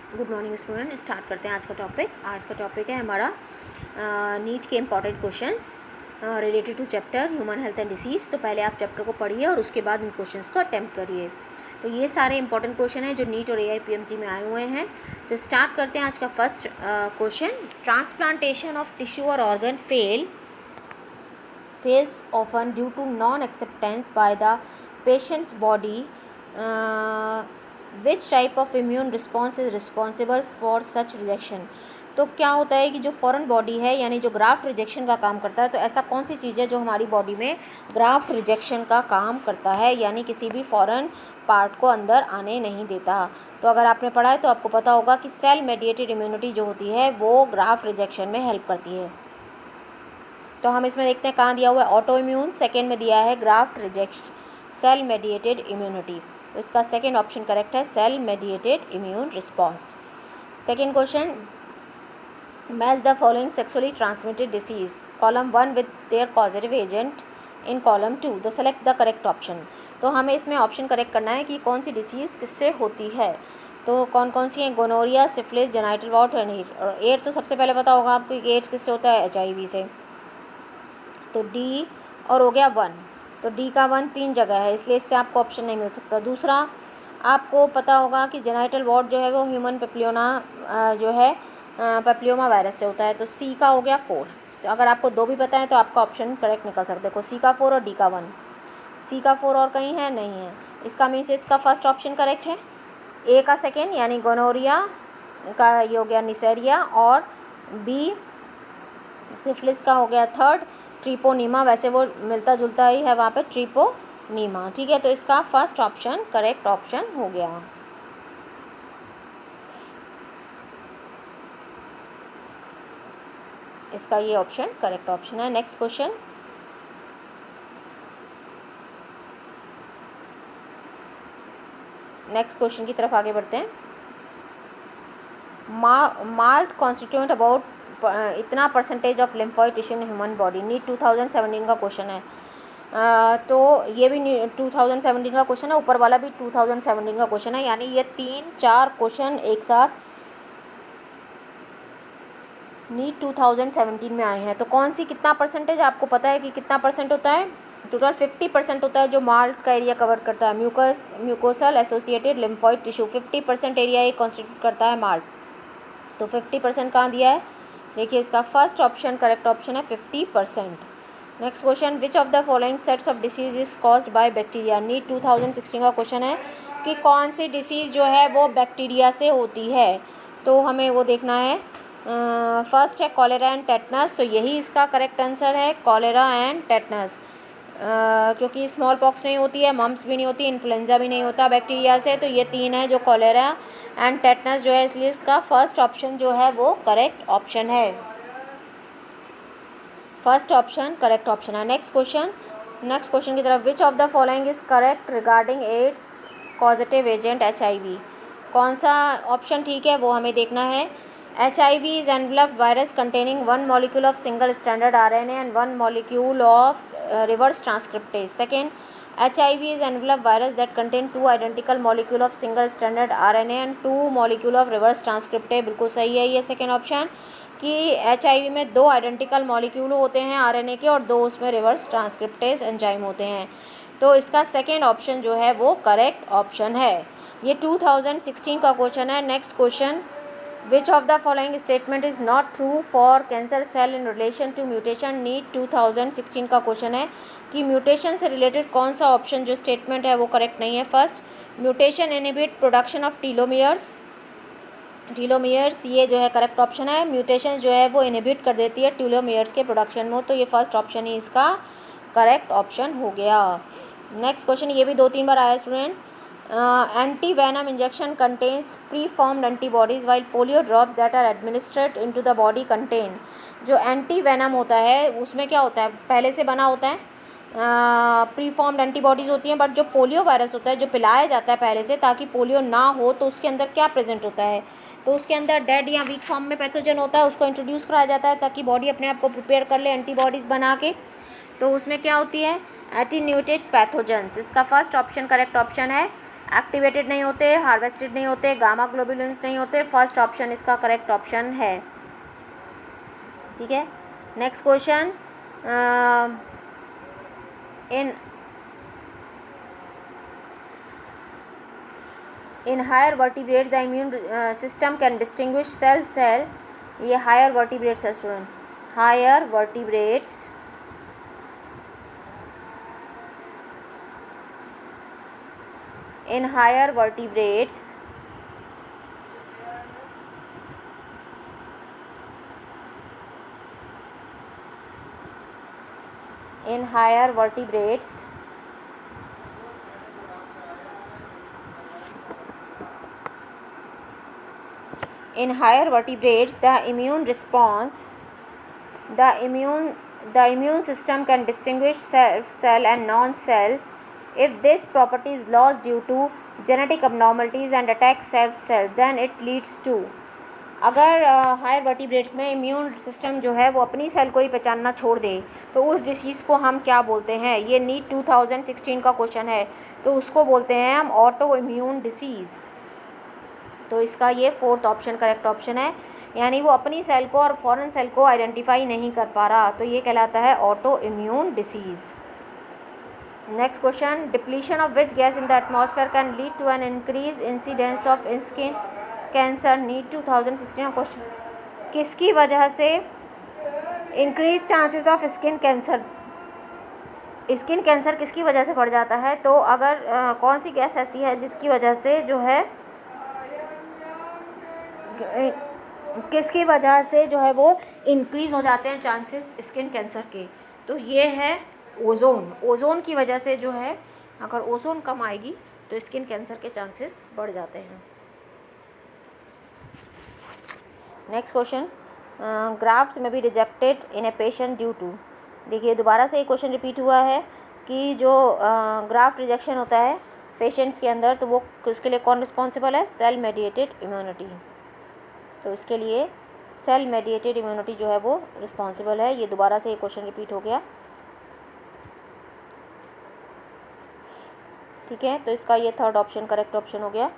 Good morning student. Start करते हैं आज का टॉपिक। आज का टॉपिक है हमारा नीट के important questions related to chapter human health and disease. तो पहले आप चैप्टर को पढ़िए और उसके बाद इन क्वेश्चंस को अटैम्प्ट करिए। तो ये सारे इंपॉर्टेंट क्वेश्चन हैं जो नीट और AIPMG में आए हुए हैं। तो स्टार्ट करते हैं आज का first question. Transplantation of tissue और organ fails often due to non-acceptance by the patient's body. Which type of immune response is responsible for such rejection? तो क्या होता है कि जो फॉरेन बॉडी है यानी जो ग्राफ्ट रिजेक्शन का काम करता है, तो ऐसा कौन सी चीज़ है जो हमारी बॉडी में ग्राफ्ट रिजेक्शन का काम करता है, यानी किसी भी फॉरेन पार्ट को अंदर आने नहीं देता। तो अगर आपने पढ़ा है तो आपको पता होगा कि सेल मेडिएटेड इम्यूनिटी जो होती है वो ग्राफ्ट रिजेक्शन में हेल्प करती है। तो हम इसमें देखते हैं कहाँ दिया हुआ है, ऑटो इम्यून, सेकेंड में दिया है graft rejection cell mediated immunity. तो इसका सेकेंड ऑप्शन करेक्ट है, cell mediated immune response. Second question, match the following sexually transmitted disease, column 1 with their causative agent in column 2, the select the correct option. तो हमें इसमें option correct करना है कि कौन सी डिसीज़ किससे होती है। तो कौन कौन सी हैं, गोनोरिया, सिफिलिस, जेनाइटल वॉट और एड्स। तो सबसे पहले पता होगा आपको कि एड्स किससे होता है, HIV से। तो डी और हो गया 1, तो डी का 1 3 जगह है, इसलिए इससे आपको ऑप्शन नहीं मिल सकता। दूसरा आपको पता होगा कि जेनाइटल वॉट जो है वो ह्यूमन पेप्लियोमा वायरस से होता है। तो सी का हो गया 4। तो अगर आपको 2 भी पता है तो आपका ऑप्शन करेक्ट निकल सकता है। देखो सी का 4 और डी का 1, सी का 4 और कहीं है नहीं है, इसका मीन्स इसका फर्स्ट ऑप्शन करेक्ट है। ए का सेकेंड यानी गोनोरिया का ये हो गया निसेरिया, और बी सिफिलिस का हो गया थर्ड, ट्रिपोनीमा, वैसे वो मिलता जुलता ही है वहाँ पे, ट्रिपोनीमा। ठीक है, तो इसका फर्स्ट ऑप्शन करेक्ट ऑप्शन हो गया। इसका ये ऑप्शन करेक्ट ऑप्शन है। नेक्स्ट क्वेश्चन, नेक्स्ट क्वेश्चन की तरफ आगे बढ़ते हैं। माल्ट कॉन्स्टिट्यूएंट अबाउट इतना percentage of lymphoid tissue in human body, NEET 2017 का क्वेश्चन है। तो ये भी 2017 का क्वेश्चन है, ऊपर वाला भी 2017 का क्वेश्चन है, यानी ये 3-4 क्वेश्चन एक साथ नीट 2017 में आए हैं। तो कौन सी कितना परसेंटेज आपको पता है कि कितना परसेंट होता है, टोटल 50% होता है जो माल्ट का एरिया कवर करता है। Mucosal associated lymphoid tissue 50% area ये कॉन्स्टिट्यूट करता है माल्ट। तो 50% कहाँ दिया है, देखिए इसका फर्स्ट ऑप्शन करेक्ट ऑप्शन है 50%। Next question, which of the following sets of disease is caused by bacteria, NEET 2016 का क्वेश्चन है कि कौन सी डिसीज़ जो है वो बैक्टीरिया से होती है। तो हमें वो देखना है। फर्स्ट है कॉलेरा एंड टेटनस, तो यही इसका करेक्ट आंसर है, कॉलेरा एंड टेटनस। क्योंकि स्मॉल पॉक्स नहीं होती है, मम्प्स भी नहीं होती, इन्फ्लुएंजा भी नहीं होता बैक्टीरिया से, तो ये 3 है जो कॉलेरा एंड टेटनस जो है, इसलिए इसका फर्स्ट ऑप्शन जो है वो करेक्ट ऑप्शन है। फर्स्ट ऑप्शन करेक्ट ऑप्शन है। नेक्स्ट क्वेश्चन की तरफ, which of the following is correct regarding AIDS causative agent HIV, कौन सा ऑप्शन ठीक है वो हमें देखना है। HIV is enveloped virus containing 1 molecule of single stranded RNA and 1 molecule of reverse transcriptase. Second, HIV is enveloped virus that contain 2 identical molecule of single stranded RNA and 2 molecule of reverse transcriptase। बिल्कुल सही है ये second option कि HIV में 2 identical molecule होते हैं RNA के और 2 उसमें रिवर्स ट्रांसक्रिप्टेज एंजाइम होते हैं। तो इसका सेकेंड ऑप्शन जो है वो करेक्ट ऑप्शन है। ये 2016 का क्वेश्चन है। Next question, Which of the following statement is not true for cancer cell in relation to mutation, NEET 2016 का क्वेश्चन है कि म्यूटेशन से रिलेटेड कौन सा ऑप्शन जो स्टेटमेंट है वो करेक्ट नहीं है। First, mutation inhibit production of telomeres ये जो है करेक्ट ऑप्शन है। म्यूटेशन जो है वो इनहिबिट कर देती है टीलोमियर्स के प्रोडक्शन में, तो ये फर्स्ट ऑप्शन ही इसका करेक्ट ऑप्शन हो गया। नेक्स्ट क्वेश्चन, ये भी 2-3 बार आया student. Anti-venom injection contains preformed antibodies while polio drops that are administered into the body contain। जो एंटी वेनम होता है उसमें क्या होता है, पहले से बना होता है, प्रीफॉर्म्ड एंटीबॉडीज़ होती हैं, बट जो पोलियो वायरस होता है जो पिलाया जाता है पहले से ताकि पोलियो ना हो, तो उसके अंदर क्या प्रेजेंट होता है, तो उसके अंदर डेड या वीक फॉर्म में पैथोजन होता है, उसको इंट्रोड्यूस कराया जाता है ताकि बॉडी अपने आप को प्रिपेयर कर ले एंटीबॉडीज़ बना के। तो उसमें क्या होती है, एटीन्यूटेड पैथोजेंस। इसका फर्स्ट ऑप्शन करेक्ट ऑप्शन है एक्टिवेटेड नहीं होते, हार्वेस्टेड नहीं होते, गामा ग्लोबुलिन्स नहीं होते। फर्स्ट ऑप्शन इसका करेक्ट ऑप्शन है। ठीक है, next question, in higher vertebrates the immune system can distinguish cell. ये हायर वर्टिब्रेट्स है student, higher vertebrates in higher vertebrates in higher vertebrates the immune response, the immune system can distinguish cell and non-cell. If this property is lost due to genetic abnormalities and attacks cell, then it leads to, अगर higher vertebrates में immune system जो है वो अपनी cell को ही पहचानना छोड़ दे तो उस डिसीज़ को हम क्या बोलते हैं? ये नीट 2016 का क्वेश्चन है, तो उसको बोलते हैं हम ऑटो इम्यून डिसीज़। तो इसका ये फोर्थ ऑप्शन करेक्ट ऑप्शन है, यानी वो अपनी सेल को और फॉरेन सेल को आइडेंटिफाई नहीं कर पा रहा, तो ये कहलाता है auto immune disease. Next question, depletion of which gas in the atmosphere can lead to an increase incidence of skin cancer? NEET 2016 question, किसकी वजह से increase chances of skin cancer? Skin cancer किसकी वजह से बढ़ जाता है? तो अगर कौन सी गैस ऐसी है जिसकी वजह से जो है किसकी वजह से जो है वो इंक्रीज़ हो जाते हैं चांसेस स्किन कैंसर के? तो ये है ओजोन। ओजोन की वजह से जो है, अगर ओजोन कम आएगी तो स्किन कैंसर के चांसेस बढ़ जाते हैं। नेक्स्ट क्वेश्चन, ग्राफ्ट्स में be rejected in a patient due to. देखिए दोबारा से एक क्वेश्चन रिपीट हुआ है कि जो ग्राफ्ट रिजेक्शन होता है पेशेंट्स के अंदर, तो वो इसके लिए कौन रिस्पॉन्सिबल है? Cell mediated immunity. तो इसके लिए सेल मेडिएटेड इम्यूनिटी जो है वो रिस्पॉन्सिबल है। ये दोबारा से एक क्वेश्चन रिपीट हो गया। ठीक है, तो इसका ये थर्ड ऑप्शन करेक्ट ऑप्शन हो गया,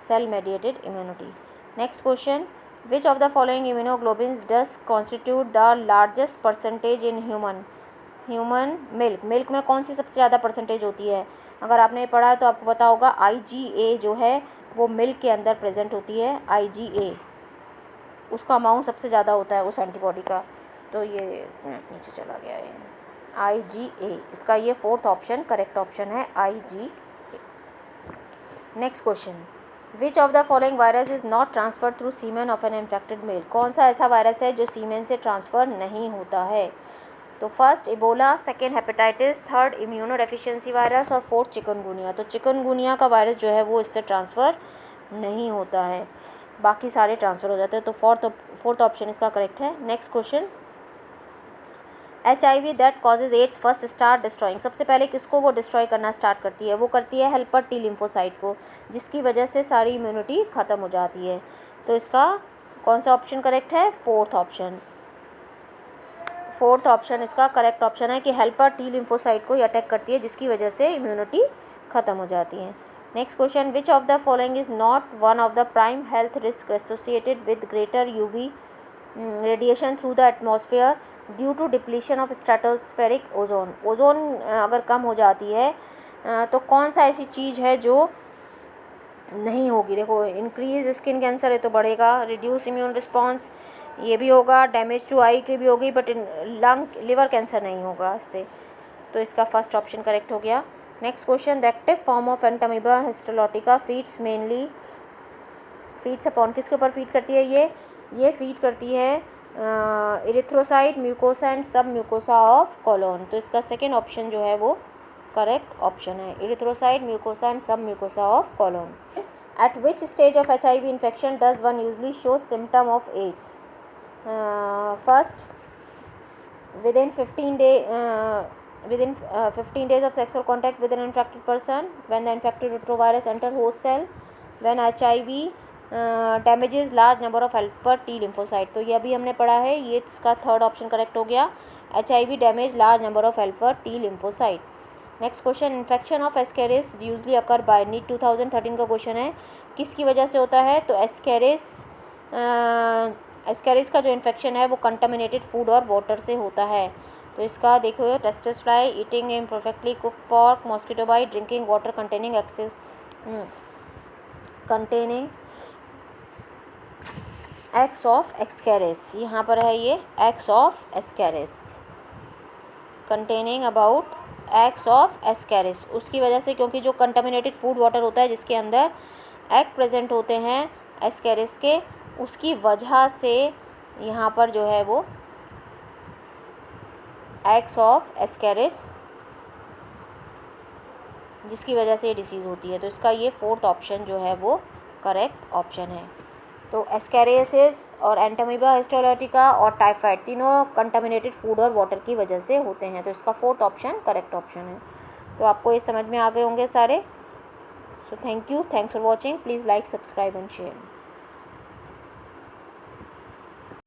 cell mediated immunity. Next question, which of the following immunoglobins does constitute the largest percentage in human milk? Milk में कौन सी सबसे ज़्यादा परसेंटेज होती है? अगर आपने पढ़ा है तो आपको पता होगा IgA जो है वो मिल्क के अंदर प्रेजेंट होती है। IgA उसका अमाउंट सबसे ज़्यादा होता है उस एंटीबॉडी का। तो ये नीचे चला गया है, IgA, इसका ये फोर्थ ऑप्शन करेक्ट ऑप्शन है, IgA। Next question, which of the following virus is not transfer through semen of an infected male? कौन सा ऐसा वायरस है जो सीमेन से ट्रांसफ़र नहीं होता है? तो first Ebola, second hepatitis, third immuno deficiency virus और फोर्थ चिकनगुनिया। तो चिकनगुनिया का वायरस जो है वो इससे ट्रांसफ़र नहीं होता है, बाकी सारे ट्रांसफ़र हो जाते हैं। तो फोर्थ ऑप्शन इसका करेक्ट है। Next question, HIV that causes AIDS first start destroying. सबसे पहले किसको वो डिस्ट्रॉय करना स्टार्ट करती है? वो करती है हेल्पर T लिम्फोसाइट को, जिसकी वजह से सारी इम्यूनिटी ख़त्म हो जाती है। तो इसका कौन सा ऑप्शन करेक्ट है? Fourth option. फोर्थ ऑप्शन इसका करेक्ट ऑप्शन है कि हेल्पर T लिम्फोसाइट को ही अटैक करती है, जिसकी वजह से इम्यूनिटी ख़त्म हो जाती है। Next question, which of the following is not one of the prime health risk associated with greater UV radiation through the atmosphere due to depletion of stratospheric ozone? Ozone अगर कम हो जाती है तो कौन सा ऐसी चीज़ है जो नहीं होगी? देखो, इंक्रीज स्किन कैंसर है तो बढ़ेगा, रिड्यूस इम्यून रिस्पॉन्स ये भी होगा, डैमेज टू आई की भी होगी, बट लंग लिवर कैंसर नहीं होगा इससे। तो इसका फर्स्ट ऑप्शन करेक्ट हो गया। Next question, the active form of Entamoeba histolytica feeds upon, किसके ऊपर फीड करती है? ये फीड करती है erythrocyte, mucosa and sub mucosa of colon. तो इसका सेकेंड ऑप्शन जो है वो करेक्ट ऑप्शन है, erythrocyte, mucosa and sub mucosa of colon. At which stage of HIV infection does one usually show symptom of AIDS? First, within 15 days of sexual contact with an infected person, when the infected retrovirus enter host cell, when HIV damages large number of helper T lymphocyte। तो ये अभी हमने पढ़ा है, ये इसका third option correct हो गया, HIV damage large number of helper T lymphocyte। Next question, infection of ascaris usually occur by, NEET 2013 का क्वेश्चन है, किसकी वजह से होता है? तो एस्केरिस का जो इन्फेक्शन है वो कंटामिनेटेड फूड और वाटर से होता है। तो इसका देखो, tsetse fly, eating imperfectly cook pork, mosquito bite, drinking water containing eggs of ascaris, यहाँ पर है ये eggs of ascaris, containing about eggs of ascaris, उसकी वजह से, क्योंकि जो कंटामिनेटेड फूड वाटर होता है जिसके अंदर एग प्रेजेंट होते हैं एस्केरिस के, उसकी वजह से यहाँ पर जो है वो एक्स ऑफ एस्केरिस, जिसकी वजह से ये डिसीज़ होती है। तो इसका ये फोर्थ ऑप्शन जो है वो करेक्ट ऑप्शन है। तो एस्केरियासिस और एंटामीबा हिस्टोलॉटिका और टाइफाइड तीनों कंटामिनेटेड फूड और वाटर की वजह से होते हैं। तो इसका फोर्थ ऑप्शन करेक्ट ऑप्शन है। तो आपको ये समझ में आ गए होंगे सारे। So thank you, thanks for watching, please like, subscribe and share.